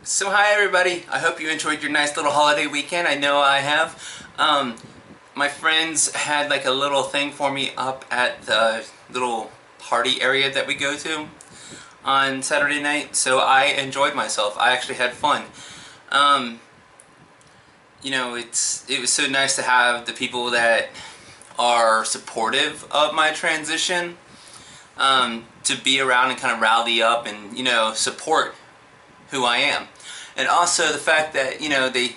So hi everybody, I hope you enjoyed your nice little holiday weekend. I know I have. My friends had like a little thing for me up at the little party area that we go to on Saturday night, so I enjoyed myself. I actually had fun. Um, it was so nice to have the people that are supportive of my transition to be around and kind of rally up and, support who I am. And also the fact that, they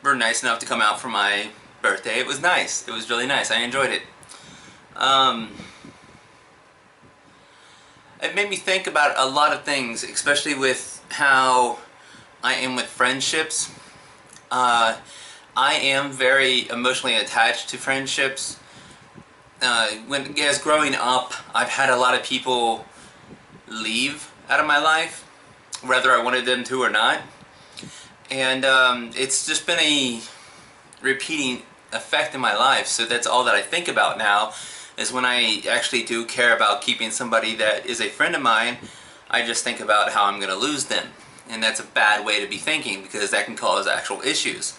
were nice enough to come out for my birthday. It was nice. It was really nice. I enjoyed it. Um, it made me think about a lot of things, especially with how I am with friendships. I am very emotionally attached to friendships. As growing up, I've had a lot of people leave out of my life, whether I wanted them to or not. And it's just been a repeating effect in my life, so that's all that I think about now, is when I actually do care about keeping somebody that is a friend of mine, I just think about how I'm going to lose them. And that's a bad way to be thinking, because that can cause actual issues.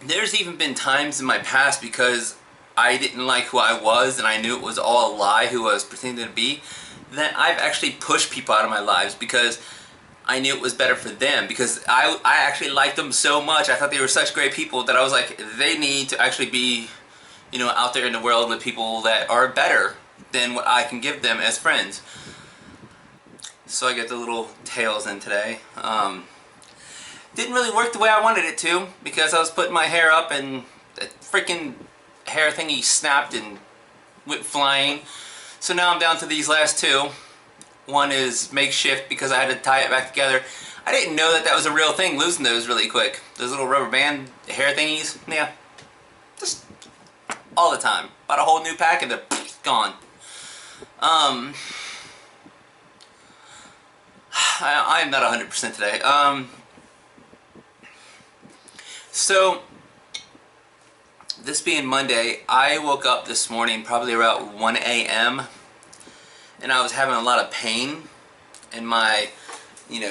There's even been times in my past, because I didn't like who I was and I knew it was all a lie who I was pretending to be, that I've actually pushed people out of my lives because I knew it was better for them, because I actually liked them so much. I thought they were such great people that I was like, they need to actually be, out there in the world with people that are better than what I can give them as friends. So I get the little tails in today. Didn't really work the way I wanted it to, because I was putting my hair up and the freaking hair thingy snapped and went flying. So now I'm down to these last two. One is makeshift because I had to tie it back together. I didn't know that that was a real thing, losing those really quick. Those little rubber band hair thingies, yeah. Just all the time. Bought a whole new pack and they're gone. I'm not 100% today. So, this being Monday, I woke up this morning probably around 1 a.m. and I was having a lot of pain in my,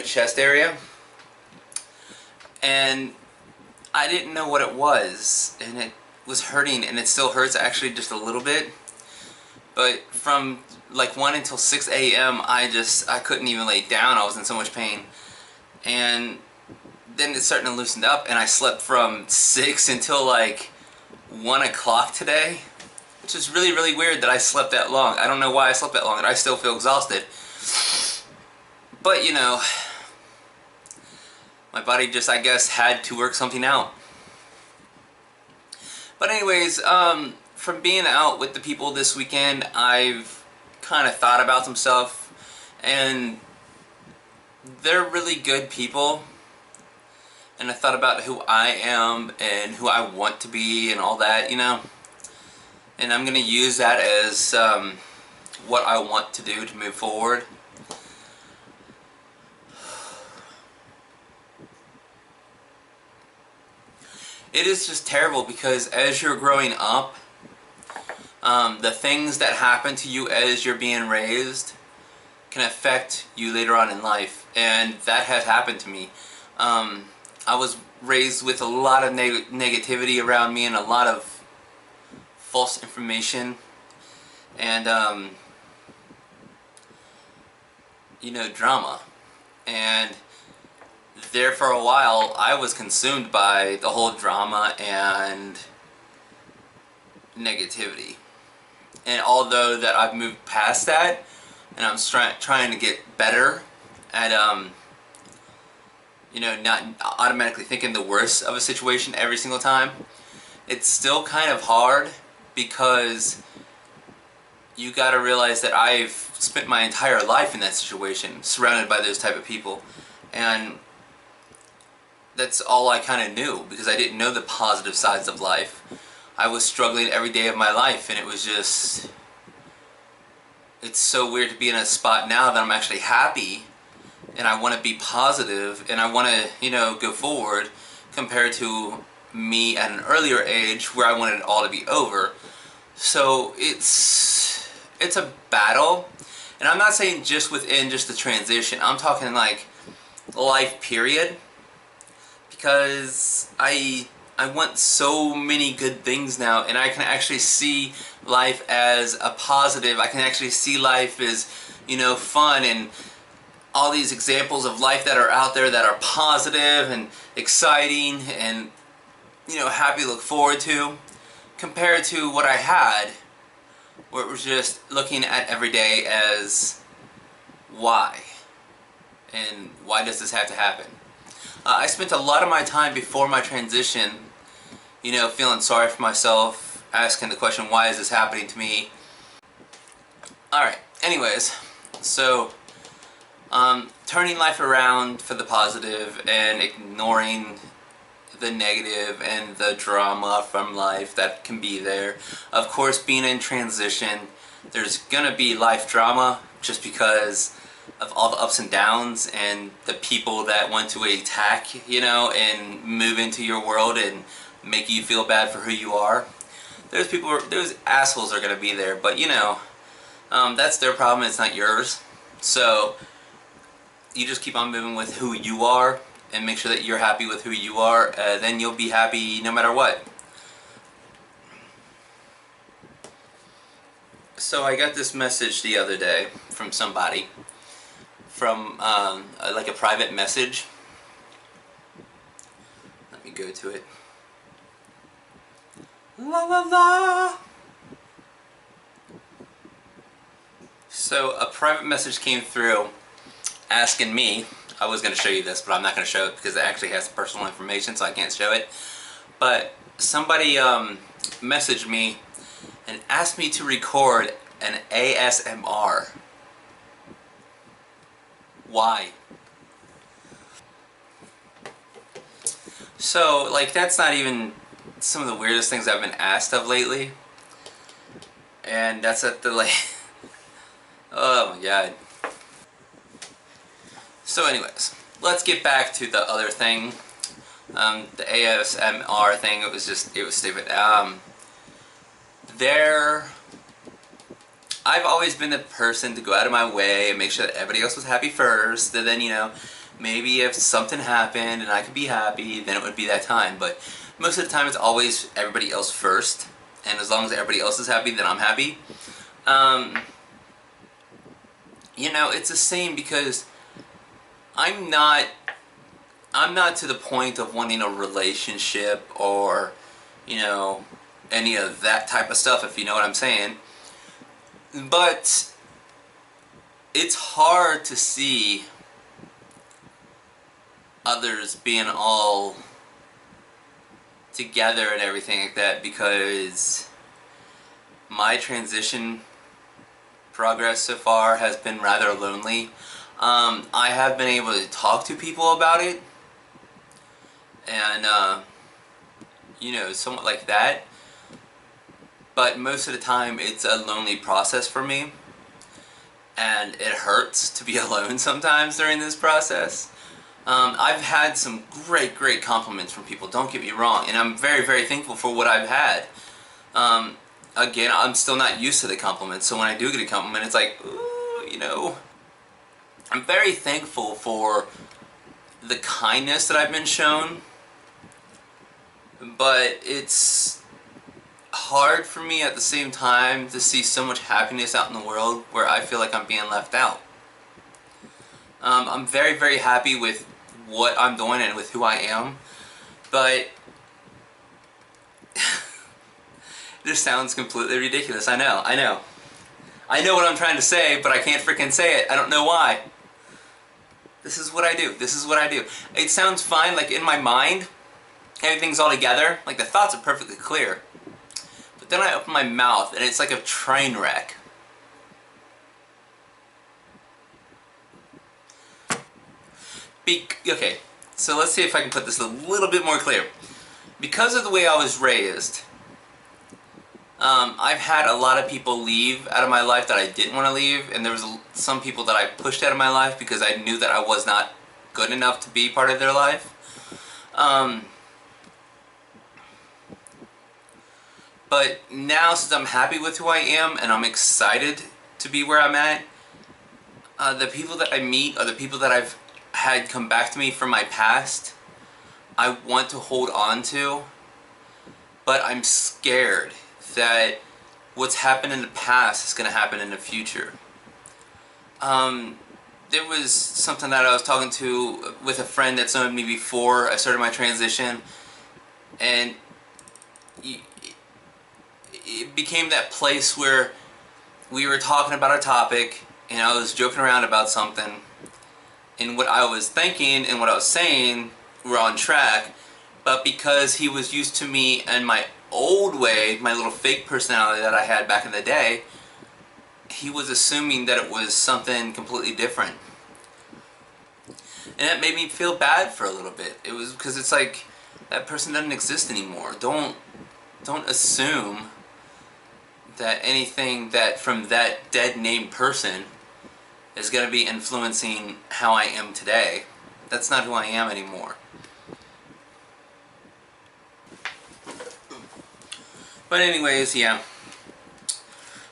chest area. And I didn't know what it was, and it was hurting, and it still hurts actually just a little bit. But from like 1 until 6 a.m. I couldn't even lay down. I was in so much pain. And then it started to loosen up, and I slept from 6 until like 1 o'clock today, which is really, really weird that I slept that long. I don't know why I slept that long, and I still feel exhausted. But, my body just, I guess, had to work something out. But anyways, from being out with the people this weekend, I've kind of thought about some stuff, and they're really good people. And I thought about who I am and who I want to be and all that, And I'm going to use that as what I want to do to move forward. It is just terrible, because as you're growing up, the things that happen to you as you're being raised can affect you later on in life. And that has happened to me. I was raised with a lot of negativity around me and a lot of false information, and drama. And there for a while I was consumed by the whole drama and negativity. And although that I've moved past that, and I'm trying to get better at not automatically thinking the worst of a situation every single time, it's still kind of hard, because you gotta realize that I've spent my entire life in that situation, surrounded by those type of people, and that's all I kind of knew, because I didn't know the positive sides of life. I was struggling every day of my life, and it was just, it's so weird to be in a spot now that I'm actually happy, and I want to be positive, and I want to, go forward, compared to me at an earlier age where I wanted it all to be over. So it's a battle, And I'm not saying just within just the transition. I'm talking like life period. Because I want so many good things now, and I can actually see life as a positive. I can actually see life as, fun, and all these examples of life that are out there that are positive and exciting and, happy to look forward to, compared to what I had, where it was just looking at every day as why, and why does this have to happen? I spent a lot of my time before my transition, feeling sorry for myself, asking the question, why is this happening to me? Alright, anyways, so turning life around for the positive and ignoring the negative and the drama from life that can be there. Of course, being in transition, there's gonna be life drama just because of all the ups and downs and the people that want to attack, and move into your world and make you feel bad for who you are. Those assholes are gonna be there, but that's their problem, it's not yours. So you just keep on moving with who you are and make sure that you're happy with who you are, then you'll be happy no matter what. So I got this message the other day from somebody, from like a private message. Let me go to it. La la la. So a private message came through asking me, I was going to show you this, but I'm not going to show it because it actually has personal information, so I can't show it. But somebody messaged me and asked me to record an ASMR. Why? So, like, that's not even some of the weirdest things I've been asked of lately. And that's at the, like, oh my god. So anyways, let's get back to the other thing. The ASMR thing, it was stupid. I've always been the person to go out of my way and make sure that everybody else was happy first, and then, maybe if something happened and I could be happy, then it would be that time. But most of the time it's always everybody else first, and as long as everybody else is happy, then I'm happy. It's the same because I'm not to the point of wanting a relationship or, any of that type of stuff, if you know what I'm saying. But it's hard to see others being all together and everything like that, because my transition progress so far has been rather lonely. I have been able to talk to people about it, and somewhat like that, but most of the time it's a lonely process for me, and it hurts to be alone sometimes during this process. I've had some great compliments from people, don't get me wrong, and I'm very, very thankful for what I've had. Again, I'm still not used to the compliments, so when I do get a compliment, it's like, ooh, I'm very thankful for the kindness that I've been shown, but it's hard for me at the same time to see so much happiness out in the world where I feel like I'm being left out. I'm very, very happy with what I'm doing and with who I am, but this sounds completely ridiculous. I know what I'm trying to say, but I can't freaking say it. I don't know why. This is what I do. It sounds fine, like in my mind, everything's all together, like the thoughts are perfectly clear. But then I open my mouth and it's like a train wreck. Okay, so let's see if I can put this a little bit more clear. Because of the way I was raised, I've had a lot of people leave out of my life that I didn't want to leave, and there was some people that I pushed out of my life because I knew that I was not good enough to be part of their life. But now, since I'm happy with who I am and I'm excited to be where I'm at, the people that I meet or the people that I've had come back to me from my past, I want to hold on to, but I'm scared that what's happened in the past is going to happen in the future. There was something that I was talking to with a friend that's known me before I started my transition, and it became that place where we were talking about a topic and I was joking around about something, and what I was thinking and what I was saying were on track, but because he was used to me and my old way, my little fake personality that I had back in the day, he was assuming that it was something completely different. And that made me feel bad for a little bit. It was because it's like, that person doesn't exist anymore. Don't assume that anything that from that dead named person is going to be influencing how I am today. That's not who I am anymore. But anyways, yeah.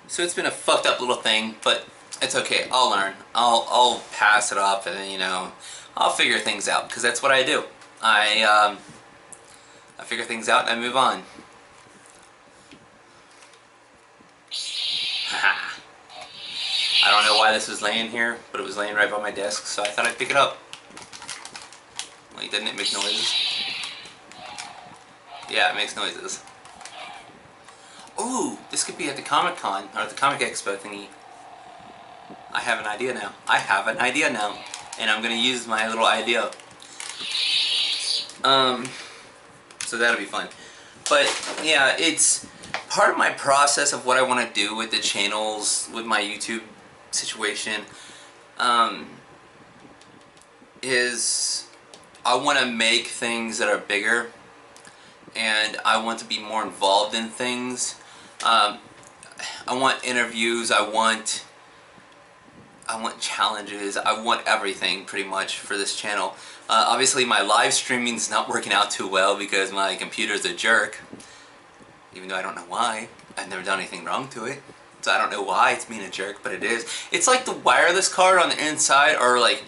So it's been a fucked up little thing, but it's okay. I'll learn. I'll pass it off, and then, I'll figure things out, because that's what I do. I figure things out and I move on. I don't know why this was laying here, but it was laying right by my desk, so I thought I'd pick it up. Wait, doesn't it make noises? Yeah, it makes noises. Ooh, this could be at the Comic-Con, or the Comic Expo thingy. I have an idea now. And I'm gonna use my little idea. So that'll be fun. But, yeah, it's part of my process of what I want to do with the channels, with my YouTube situation, is I want to make things that are bigger, and I want to be more involved in things. I want interviews, I want challenges, I want everything pretty much for this channel. Obviously my live streaming's not working out too well because my computer's a jerk, even though I don't know why. I've never done anything wrong to it, so I don't know why it's being a jerk, but it is. It's like the wireless card on the inside, or like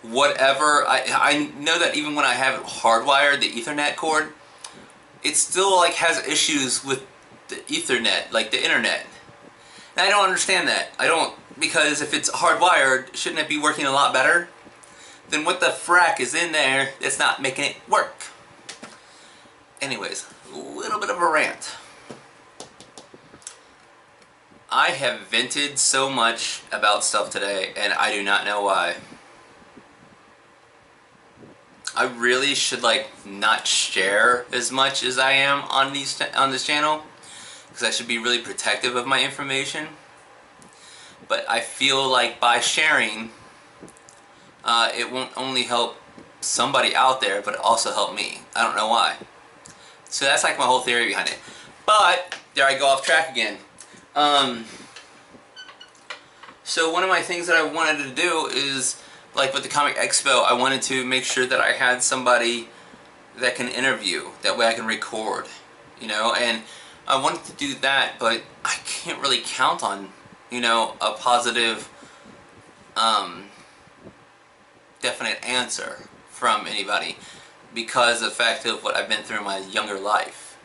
whatever. I know that even when I have it hardwired, the Ethernet cord, it still like has issues with the Ethernet, like the internet. And I don't understand that. Because if it's hardwired, shouldn't it be working a lot better? Then what the frack is in there that's not making it work? Anyways, a little bit of a rant. I have vented so much about stuff today, and I do not know why. I really should not share as much as I am on this channel, because I should be really protective of my information. But I feel like by sharing, it won't only help somebody out there, but also help me. I don't know why. So that's like my whole theory behind it. But there I go off track again. So one of my things that I wanted to do is, like with the Comic Expo, I wanted to make sure that I had somebody that can interview. That way I can record, and I wanted to do that, but I can't really count on, a positive, definite answer from anybody because of the fact of what I've been through in my younger life.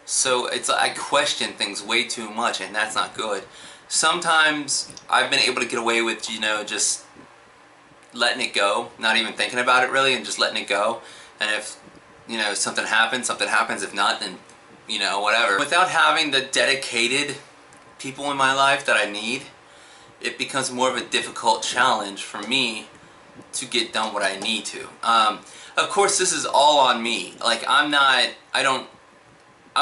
So I question things way too much, and that's not good. Sometimes I've been able to get away with, just letting it go, not even thinking about it really, and just letting it go. And if, something happens, something happens. If not, then, whatever. Without having the dedicated people in my life that I need, it becomes more of a difficult challenge for me to get done what I need to. Of course, this is all on me. I'm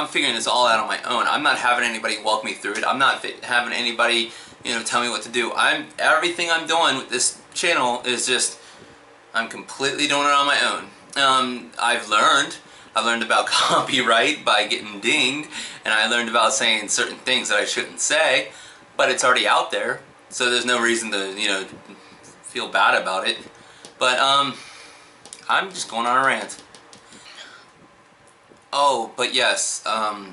figuring this all out on my own. I'm not having anybody walk me through it. I'm not having anybody, tell me what to do. Everything I'm doing with this channel is just, I'm completely doing it on my own. I've learned about copyright by getting dinged, and I learned about saying certain things that I shouldn't say, but it's already out there, so there's no reason to, feel bad about it. But, I'm just going on a rant. Oh, but yes,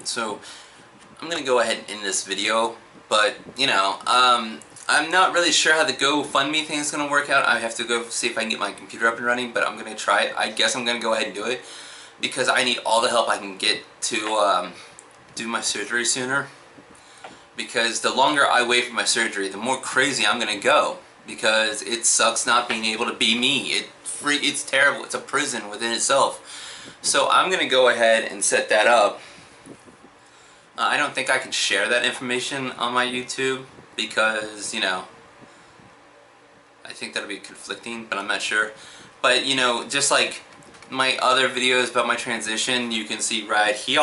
so I'm gonna go ahead and end this video, but, I'm not really sure how the GoFundMe thing is going to work out. I have to go see if I can get my computer up and running, but I'm going to try it. I guess I'm going to go ahead and do it because I need all the help I can get to do my surgery sooner. Because the longer I wait for my surgery, the more crazy I'm going to go. Because it sucks not being able to be me. It's terrible. It's a prison within itself. So I'm going to go ahead and set that up. I don't think I can share that information on my YouTube because, you know, I think that'll be conflicting, but I'm not sure. But, you know, just like my other videos about my transition, you can see right here.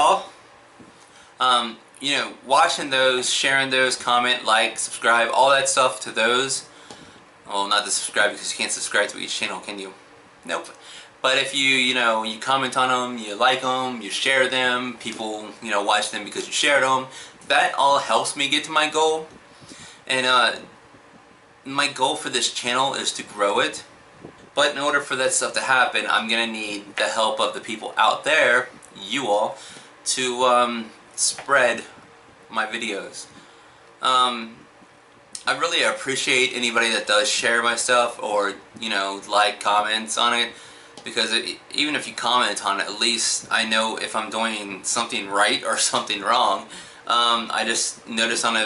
You know, watching those, sharing those, comment, like, subscribe, all that stuff to those. Well, not to subscribe because you can't subscribe to each channel, can you? Nope. But if you know, you comment on them, you like them, you share them, people, you know, watch them because you shared them, that all helps me get to my goal. And my goal for this channel is to grow it. But in order for that stuff to happen, I'm going to need the help of the people out there, you all, to spread my videos. I really appreciate anybody that does share my stuff or, you know, like, comments on it. Because even if you comment on it, at least I know if I'm doing something right or something wrong. I just noticed on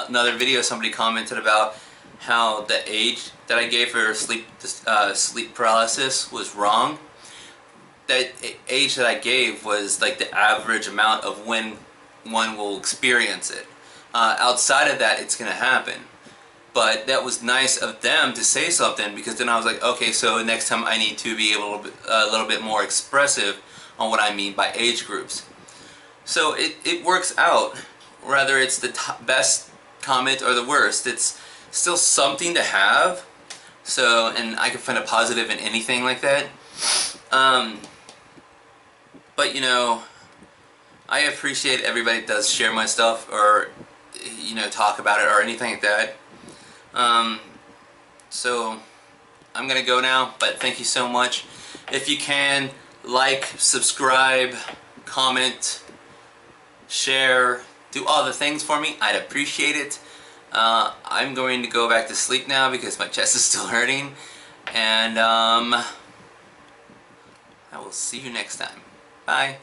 another video somebody commented about how the age that I gave for sleep paralysis was wrong. That age that I gave was like the average amount of when one will experience it. Outside of that, it's going to happen. But that was nice of them to say something, because then I was like, okay, so next time I need to be a little bit more expressive on what I mean by age groups. So it works out, whether it's the best comment or the worst. It's still something to have. So, and I can find a positive in anything like that. But you know, I appreciate everybody that does share my stuff or, you know, talk about it or anything like that. So I'm gonna go now, but thank you so much. If you can, like, subscribe, comment, share, do all the things for me, I'd appreciate it. I'm going to go back to sleep now because my chest is still hurting, and I will see you next time. Bye.